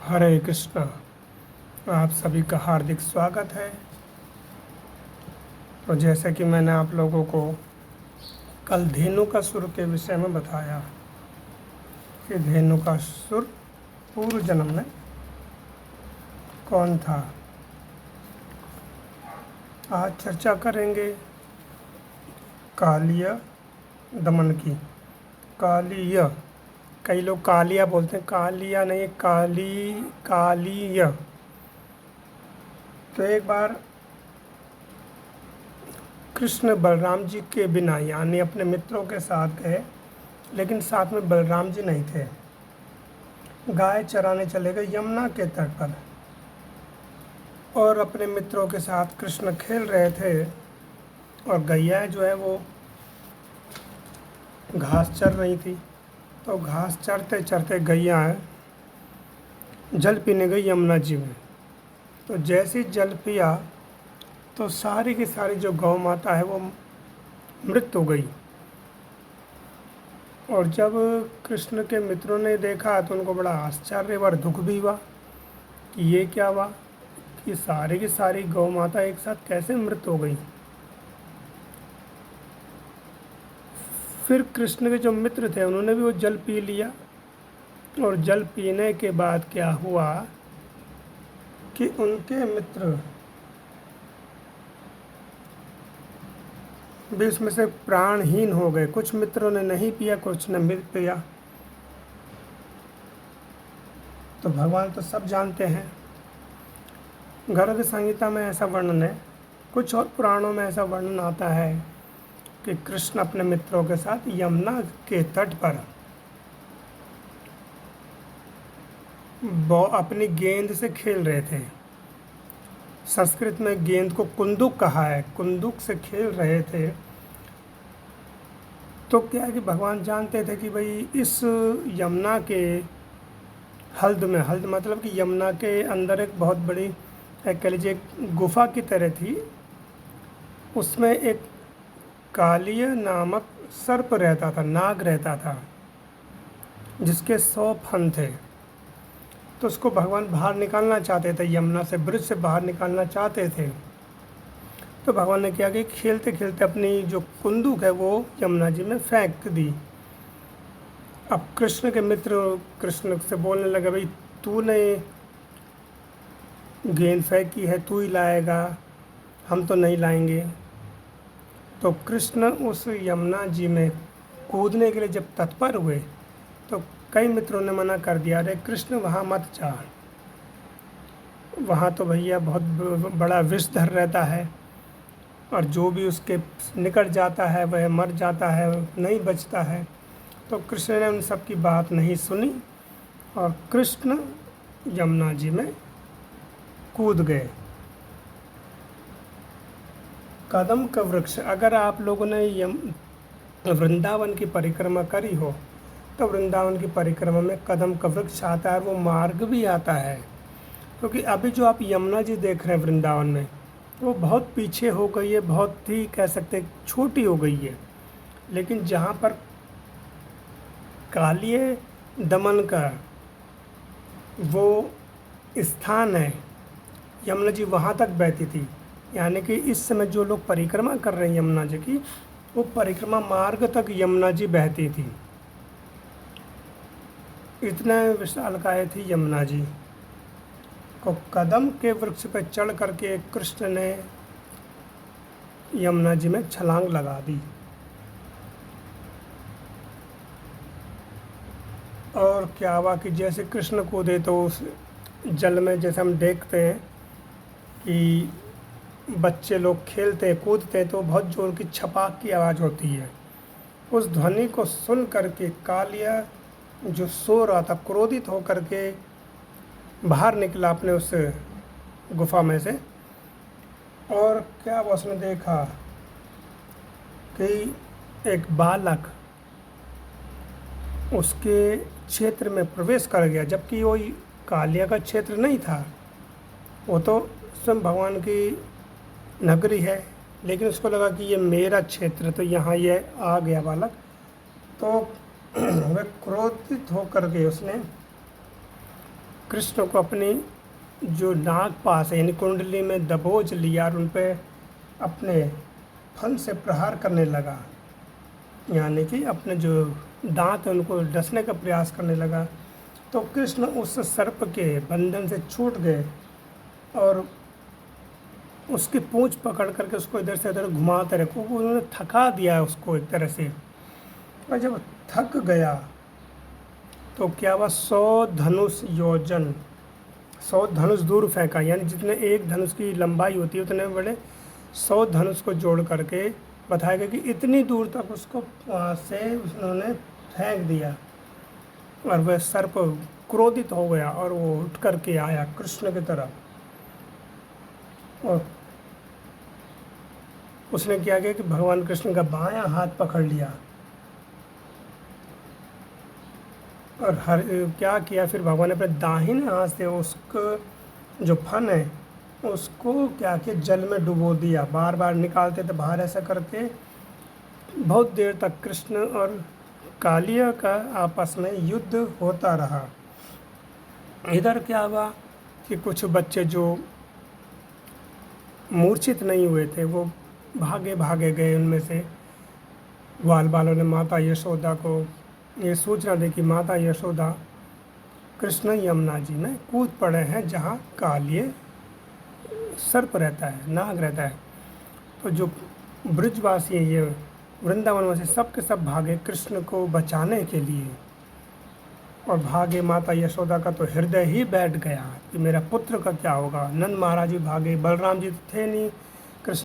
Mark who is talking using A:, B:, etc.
A: हरे कृष्णा। आप सभी का हार्दिक स्वागत है। तो जैसे कि मैंने आप लोगों को कल धेनुकासुर के विषय में बताया कि धेनुकासुर पूर्व जन्म में कौन था। आज चर्चा करेंगे कालिय दमन की। कालिय, कई लोग कालिया बोलते हैं, कालिया नहीं, कालिय। तो एक बार कृष्ण बलराम जी के बिना यानी अपने मित्रों के साथ गए, लेकिन साथ में बलराम जी नहीं थे। गाय चराने चले गए यमुना के तट पर और अपने मित्रों के साथ कृष्ण खेल रहे थे और गैया जो है वो घास चर रही थी। तो घास चरते चरते गैया जल पीने गई यमुना जी में। तो जैसे ही जल पिया तो सारी की सारी जो गौ माता है वो मृत हो गई। और जब कृष्ण के मित्रों ने देखा तो उनको बड़ा आश्चर्य और दुख भी हुआ कि ये क्या हुआ कि सारी की सारी गौ माता एक साथ कैसे मृत हो गई। फिर कृष्ण के जो मित्र थे उन्होंने भी वो जल पी लिया और जल पीने के बाद क्या हुआ कि उनके मित्र भी उसमें से प्राणहीन हो गए। कुछ मित्रों ने नहीं पिया, कुछ ने मिल पिया। तो भगवान तो सब जानते हैं, गरुड़ संहिता में ऐसा वर्णन है, कुछ और पुराणों में ऐसा वर्णन आता है कि कृष्ण अपने मित्रों के साथ यमुना के तट पर अपनी गेंद से खेल रहे थे। संस्कृत में गेंद को कुंदुक कहा है, कुंदुक से खेल रहे थे। तो क्या है कि भगवान जानते थे कि भाई इस यमुना के हल्द में, हल्द मतलब कि यमुना के अंदर एक बहुत बड़ी कह लीजिए एक गुफा की तरह थी। उसमें एक कालिय नामक सर्प रहता था, नाग रहता था, जिसके 100 फन थे। तो उसको भगवान बाहर निकालना चाहते थे, यमुना से, ब्रिज से बाहर निकालना चाहते थे। तो भगवान ने क्या कि खेलते खेलते अपनी जो कुंदूक है वो यमुना जी में फेंक दी। अब कृष्ण के मित्र कृष्ण से बोलने लगे, भाई तूने गेंद फेंकी है, तू ही लाएगा, हम तो नहीं लाएंगे। तो कृष्ण उस यमुना जी में कूदने के लिए जब तत्पर हुए तो कई मित्रों ने मना कर दिया, अरे कृष्ण वहाँ मत जा, वहाँ तो भैया बहुत बड़ा विषधर रहता है और जो भी उसके निकट जाता है वह मर जाता है, नहीं बचता है। तो कृष्ण ने उन सब की बात नहीं सुनी और कृष्ण यमुना जी में कूद गए। कदम का वृक्ष, अगर आप लोगों ने वृंदावन की परिक्रमा करी हो तो वृंदावन की परिक्रमा में कदम का वृक्ष आता है, वो मार्ग भी आता है। क्योंकि अभी जो आप यमुना जी देख रहे हैं वृंदावन में, वो बहुत पीछे हो गई है, बहुत ही कह सकते छोटी हो गई है। लेकिन जहाँ पर कालिय दमन का वो स्थान है, यमुना जी वहाँ तक बहती थी। यानी कि इस समय जो लोग परिक्रमा कर रहे हैं यमुना जी की, वो परिक्रमा मार्ग तक यमुना जी बहती थी। इतना विशालकाय थी यमुना जी। को कदम के वृक्ष पर चढ़ करके कृष्ण ने यमुना जी में छलांग लगा दी। और क्या हुआ कि जैसे कृष्ण कूदे तो उस जल में, जैसे हम देखते हैं कि बच्चे लोग खेलते हैं कूदते हैं तो बहुत जोर की छपाक की आवाज़ होती है। उस ध्वनि को सुन करके कालिया जो सो रहा था क्रोधित होकर के बाहर निकला अपने उस गुफा में से। और क्या उसने देखा कि एक बालक उसके क्षेत्र में प्रवेश कर गया, जबकि वो कालिया का क्षेत्र नहीं था, वो तो स्वयं भगवान की नगरी है। लेकिन उसको लगा कि ये मेरा क्षेत्र, तो यहाँ ये आ गया बालक। तो वह क्रोधित होकर के उसने कृष्ण को अपनी जो नाग पास है यानी कुंडली में दबोच लिया और उन पे अपने फल से प्रहार करने लगा, यानी कि अपने जो दांत हैं उनको डसने का प्रयास करने लगा। तो कृष्ण उस सर्प के बंधन से छूट गए और उसकी पूंछ पकड़ करके उसको इधर से उधर घुमाते रहे, क्योंकि उन्होंने थका दिया उसको एक तरह से। और जब थक गया तो क्या हुआ, 100 धनुष योजन, 100 धनुष दूर फेंका, यानी जितने एक धनुष की लंबाई होती है उतने बड़े 100 धनुष को जोड़ करके बताया गया कि इतनी दूर तक उसको वहाँ से उन्होंने फेंक दिया। और वह सर्प क्रोधित हो गया और वो उठ करके आया कृष्ण की तरफ, और उसने क्या किया कि भगवान कृष्ण का बायां हाथ पकड़ लिया और क्या किया फिर भगवान ने अपने दाहिने हाथ से उसको जो फन है उसको क्या किया, जल में डुबो दिया। बार बार निकालते थे बाहर, ऐसा करते बहुत देर तक कृष्ण और कालिया का आपस में युद्ध होता रहा। इधर क्या हुआ कि कुछ बच्चे जो मूर्छित नहीं हुए थे वो भागे भागे गए। उनमें से ग्वाल बालों ने माता यशोदा को ये सूचना दी कि माता यशोदा कृष्ण यमुना जी में कूद पड़े हैं जहाँ कालिय सर्प रहता है, नाग रहता है। तो जो ब्रजवासी हैं, ये वृंदावन में से सब के सब भागे कृष्ण को बचाने के लिए, और भागे माता यशोदा का तो हृदय ही बैठ गया कि मेरा पुत्र का क्या होगा। नंद महाराज भी भागे, बलराम जी तो थे नहीं, कृष्ण